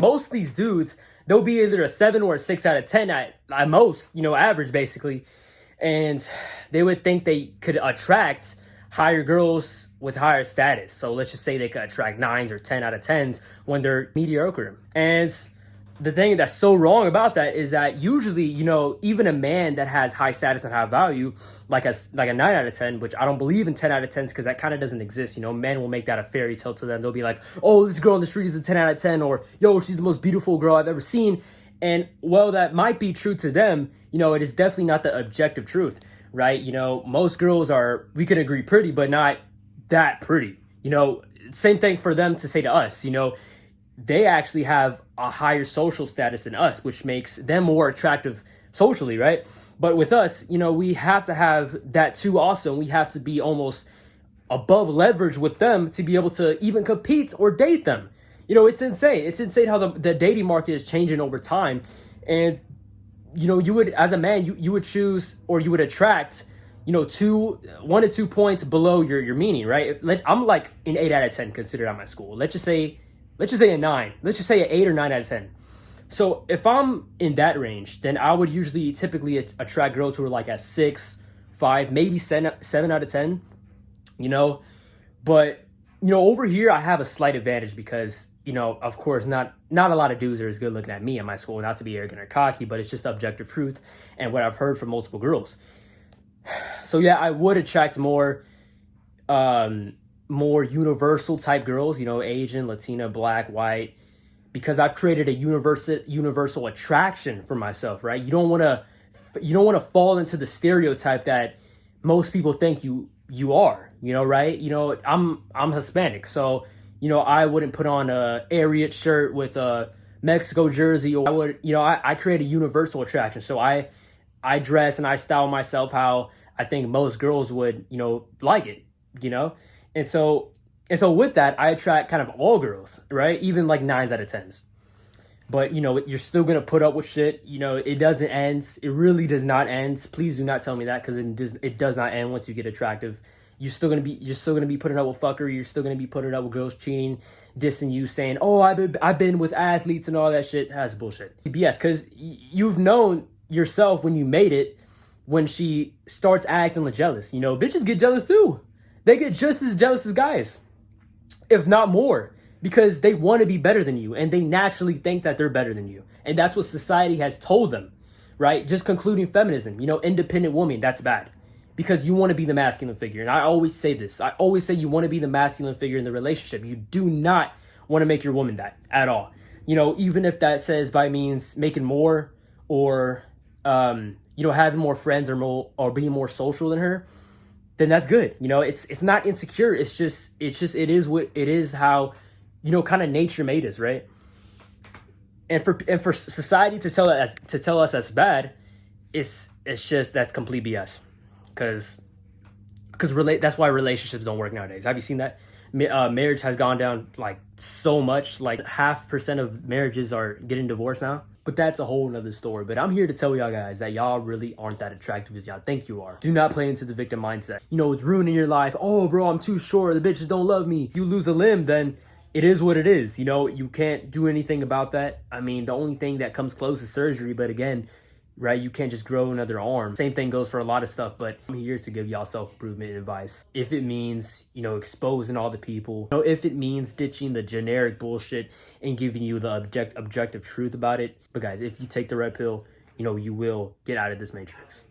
Most of these dudes, they'll be either a 7 or a 6 out of 10 at most, average basically. And they would think they could attract higher girls with higher status. So let's just say they could attract 9s or 10 out of 10s when they're mediocre. And the thing that's so wrong about that is that usually, even a man that has high status and high value, like a 9 out of 10, which I don't believe in 10 out of 10s because that kind of doesn't exist. Men will make that a fairy tale to them. They'll be like, oh, this girl on the street is a 10 out of 10, or yo, she's the most beautiful girl I've ever seen. And well, that might be true to them. It is definitely not the objective truth, right? Most girls are, we can agree, pretty, but not that pretty. Same thing for them to say to us, they actually have a higher social status than us, which makes them more attractive socially, right? But with us, we have to have that too also. And we have to be almost above leverage with them to be able to even compete or date them. It's insane. It's insane how the dating market is changing over time. And, you would, as a man, you would choose, or you would attract, 1 to 2 points below your meaning, right? I'm like an 8 out of 10 considered at my school. Let's just say a 9. Let's just say an 8 or 9 out of 10. So if I'm in that range, then I would typically attract girls who are like at 6, 5, maybe 7 out of 10, But, over here, I have a slight advantage because, of course, not a lot of dudes are as good looking at me in my school, not to be arrogant or cocky, but it's just objective truth and what I've heard from multiple girls. So yeah, I would attract more universal type girls, Asian, Latina, black, white, because I've created a universal attraction for myself, right? You don't want to fall into the stereotype that most people think you are, right? I'm Hispanic, so I wouldn't put on a Ariat shirt with a Mexico jersey, or I would, I create a universal attraction. So I dress and I style myself how I think most girls would, like it, And so with that, I attract kind of all girls, right? Even like 9s out of 10s. But, you're still going to put up with shit. It doesn't end. It really does not end. Please do not tell me that, because it does not end once you get attractive. You're still gonna be putting up with fuckery. You're still gonna be putting up with girls cheating, dissing you, saying, "Oh, I've been with athletes and all that shit." That's bullshit. BS, because you've known yourself when you made it. When she starts acting jealous, bitches get jealous too. They get just as jealous as guys, if not more, because they want to be better than you and they naturally think that they're better than you, and that's what society has told them, right? Just concluding feminism, independent woman, that's bad. Because you want to be the masculine figure. And I always say this. I always say you want to be the masculine figure in the relationship. You do not want to make your woman that at all. Even if that says by means making more, or, having more friends, or being more social than her, then that's good. It's not insecure. It is what it is, how, kind of nature made us, right? And for society to tell us that's bad, it's just, that's complete BS. Because that's why relationships don't work nowadays. Have you seen that? Marriage has gone down like so much. Like 0.5% of marriages are getting divorced now. But that's a whole nother story. But I'm here to tell y'all guys that y'all really aren't that attractive as y'all think you are. Do not play into the victim mindset. It's ruining your life. Oh, bro, I'm too short. The bitches don't love me. If you lose a limb, then it is what it is. You can't do anything about that. I mean, the only thing that comes close is surgery. But again, right, you can't just grow another arm. Same thing goes for a lot of stuff, but I'm here to give y'all self-improvement advice. If it means, exposing all the people, if it means ditching the generic bullshit and giving you the objective truth about it. But guys, if you take the red pill, you will get out of this matrix.